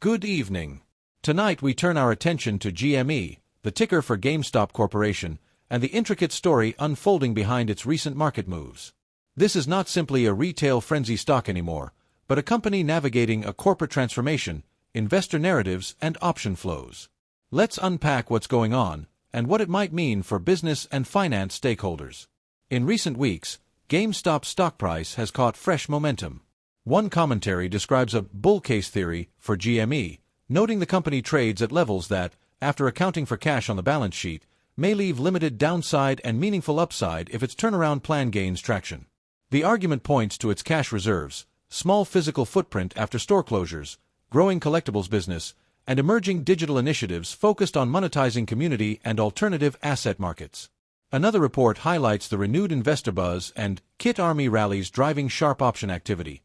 Good evening. Tonight we turn our attention to GME, the ticker for GameStop Corporation, and the intricate story unfolding behind its recent market moves. This is not simply a retail frenzy stock anymore, but a company navigating a corporate transformation, investor narratives, and option flows. Let's unpack what's going on, and what it might mean for business and finance stakeholders. In recent weeks, GameStop's stock price has caught fresh momentum. One commentary describes a bull case theory for GME, noting the company trades at levels that, after accounting for cash on the balance sheet, may leave limited downside and meaningful upside if its turnaround plan gains traction. The argument points to its cash reserves, small physical footprint after store closures, growing collectibles business, and emerging digital initiatives focused on monetizing community and alternative asset markets. Another report highlights the renewed investor buzz and kit army rallies driving sharp option activity.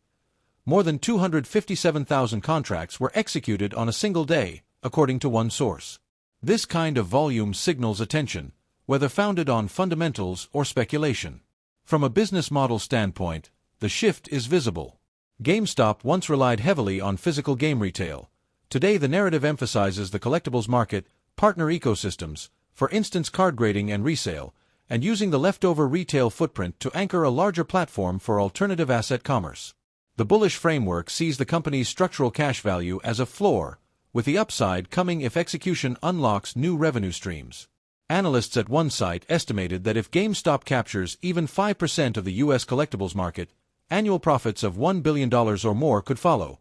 More than 257,000 contracts were executed on a single day, according to one source. This kind of volume signals attention, whether founded on fundamentals or speculation. From a business model standpoint, the shift is visible. GameStop once relied heavily on physical game retail. Today the narrative emphasizes the collectibles market, partner ecosystems, for instance card grading and resale, and using the leftover retail footprint to anchor a larger platform for alternative asset commerce. The bullish framework sees the company's structural cash value as a floor, with the upside coming if execution unlocks new revenue streams. Analysts at one site estimated that if GameStop captures even 5% of the U.S. collectibles market, annual profits of $1 billion or more could follow,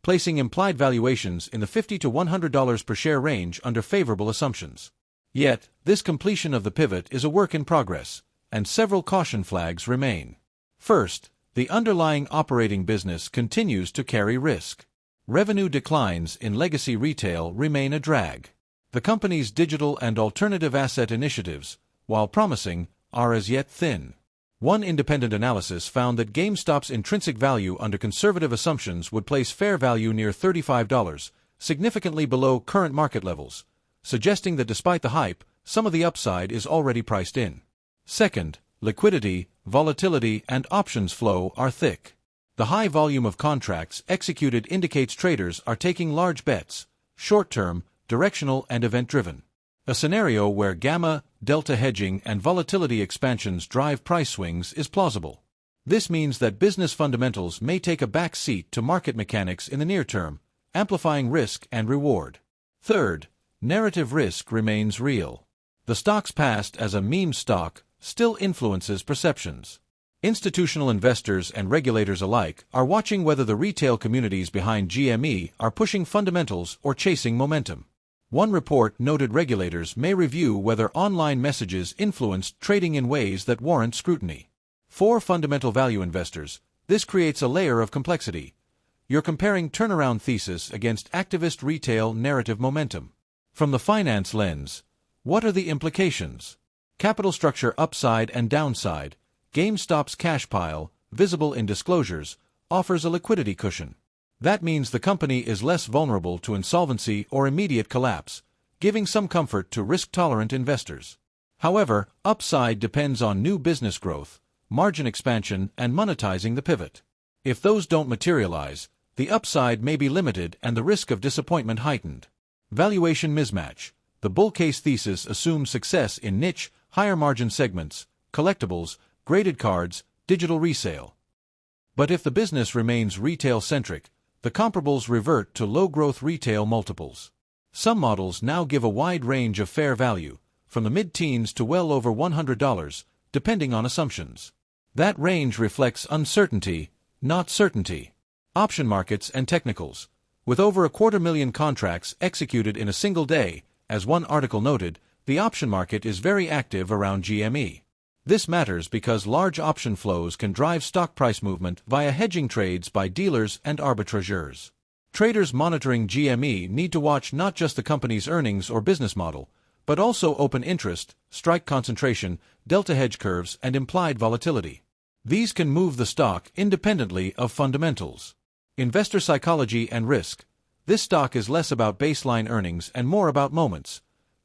placing implied valuations in the $50 to $100 per share range under favorable assumptions. Yet, this completion of the pivot is a work in progress, and several caution flags remain. First, the underlying operating business continues to carry risk. Revenue declines in legacy retail remain a drag. The company's digital and alternative asset initiatives, while promising, are as yet thin. One independent analysis found that GameStop's intrinsic value under conservative assumptions would place fair value near $35, significantly below current market levels, suggesting that despite the hype, some of the upside is already priced in. Second, liquidity, volatility, and options flow are thick. The high volume of contracts executed indicates traders are taking large bets, short-term, directional, and event-driven. A scenario where gamma, delta hedging, and volatility expansions drive price swings is plausible. This means that business fundamentals may take a back seat to market mechanics in the near term, amplifying risk and reward. Third, narrative risk remains real. The stock's past as a meme stock still influences perceptions. Institutional investors and regulators alike are watching whether the retail communities behind GME are pushing fundamentals or chasing momentum. One report noted regulators may review whether online messages influenced trading in ways that warrant scrutiny. For fundamental value investors, this creates a layer of complexity. You're comparing turnaround thesis against activist retail narrative momentum. From the finance lens, what are the implications? Capital structure upside and downside. GameStop's cash pile, visible in disclosures, offers a liquidity cushion. That means the company is less vulnerable to insolvency or immediate collapse, giving some comfort to risk-tolerant investors. However, upside depends on new business growth, margin expansion, and monetizing the pivot. If those don't materialize, the upside may be limited and the risk of disappointment heightened. Valuation mismatch. The bull case thesis assumes success in niche, higher-margin segments, collectibles, graded cards, digital resale. But if the business remains retail-centric, the comparables revert to low-growth retail multiples. Some models now give a wide range of fair value, from the mid-teens to well over $100, depending on assumptions. That range reflects uncertainty, not certainty. Option markets and technicals. With over 250,000 contracts executed in a single day, as one article noted, the option market is very active around GME. This matters because large option flows can drive stock price movement via hedging trades by dealers and arbitrageurs. Traders monitoring GME need to watch not just the company's earnings or business model, but also open interest, strike concentration, delta hedge curves, and implied volatility. These can move the stock independently of fundamentals. Investor psychology and risk. This stock is less about baseline earnings and more about moments.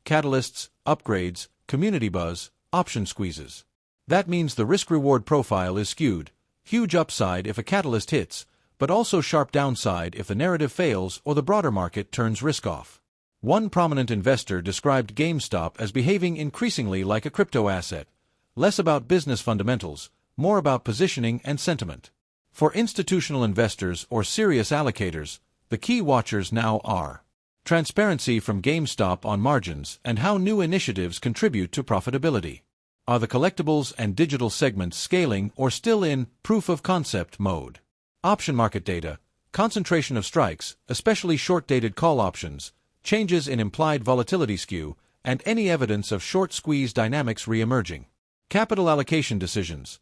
Catalysts, upgrades, community buzz, option squeezes. That means the risk-reward profile is skewed. Huge upside if a catalyst hits, but also sharp downside if the narrative fails or the broader market turns risk-off. One prominent investor described GameStop as behaving increasingly like a crypto asset, less about business fundamentals, more about positioning and sentiment. For institutional investors or serious allocators, the key watchers now are transparency from GameStop on margins and how new initiatives contribute to profitability. Are the collectibles and digital segments scaling or still in proof-of-concept mode? Option market data, concentration of strikes, especially short-dated call options, changes in implied volatility skew, and any evidence of short squeeze dynamics re-emerging. Capital allocation decisions.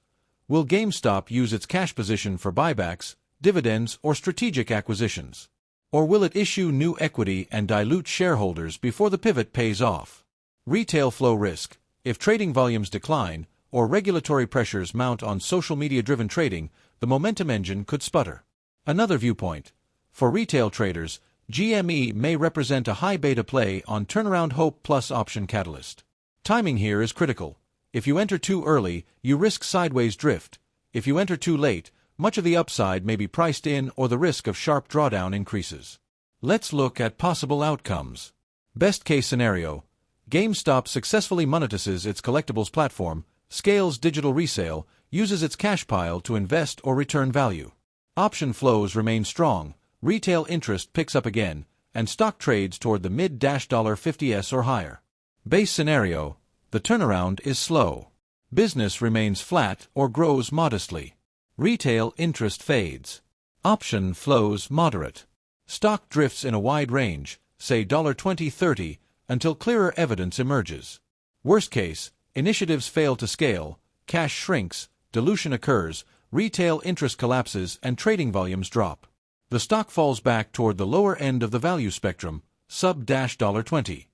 Will GameStop use its cash position for buybacks, dividends, or strategic acquisitions? Or will it issue new equity and dilute shareholders before the pivot pays off? Retail flow risk. If trading volumes decline, or regulatory pressures mount on social media-driven trading, the momentum engine could sputter. Another viewpoint. For retail traders, GME may represent a high beta play on turnaround hope plus option catalyst. Timing here is critical. If you enter too early, you risk sideways drift. If you enter too late, much of the upside may be priced in or the risk of sharp drawdown increases. Let's look at possible outcomes. Best case scenario. GameStop successfully monetizes its collectibles platform, scales digital resale, uses its cash pile to invest or return value. Option flows remain strong, retail interest picks up again, and stock trades toward the mid-$50s or higher. Base scenario. The turnaround is slow. Business remains flat or grows modestly. Retail interest fades. Option flows moderate. Stock drifts in a wide range, say $20-30, until clearer evidence emerges. Worst case, initiatives fail to scale, cash shrinks, dilution occurs, retail interest collapses, and trading volumes drop. The stock falls back toward the lower end of the value spectrum, sub-$20.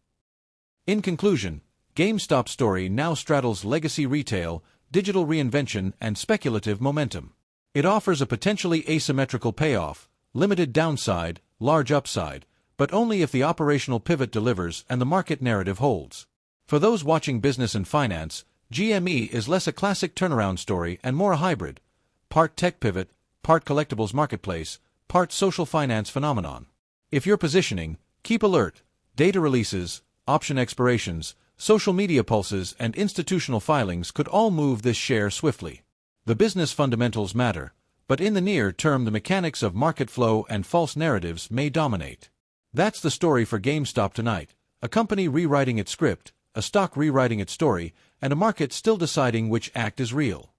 In conclusion, GameStop's story now straddles legacy retail, digital reinvention, and speculative momentum. It offers a potentially asymmetrical payoff, limited downside, large upside, but only if the operational pivot delivers and the market narrative holds. For those watching business and finance, GME is less a classic turnaround story and more a hybrid, part tech pivot, part collectibles marketplace, part social finance phenomenon. If you're positioning, keep alert. Data releases, option expirations, social media pulses, and institutional filings could all move this share swiftly. The business fundamentals matter, but in the near term the mechanics of market flow and false narratives may dominate. That's the story for GameStop tonight, a company rewriting its script, a stock rewriting its story, and a market still deciding which act is real.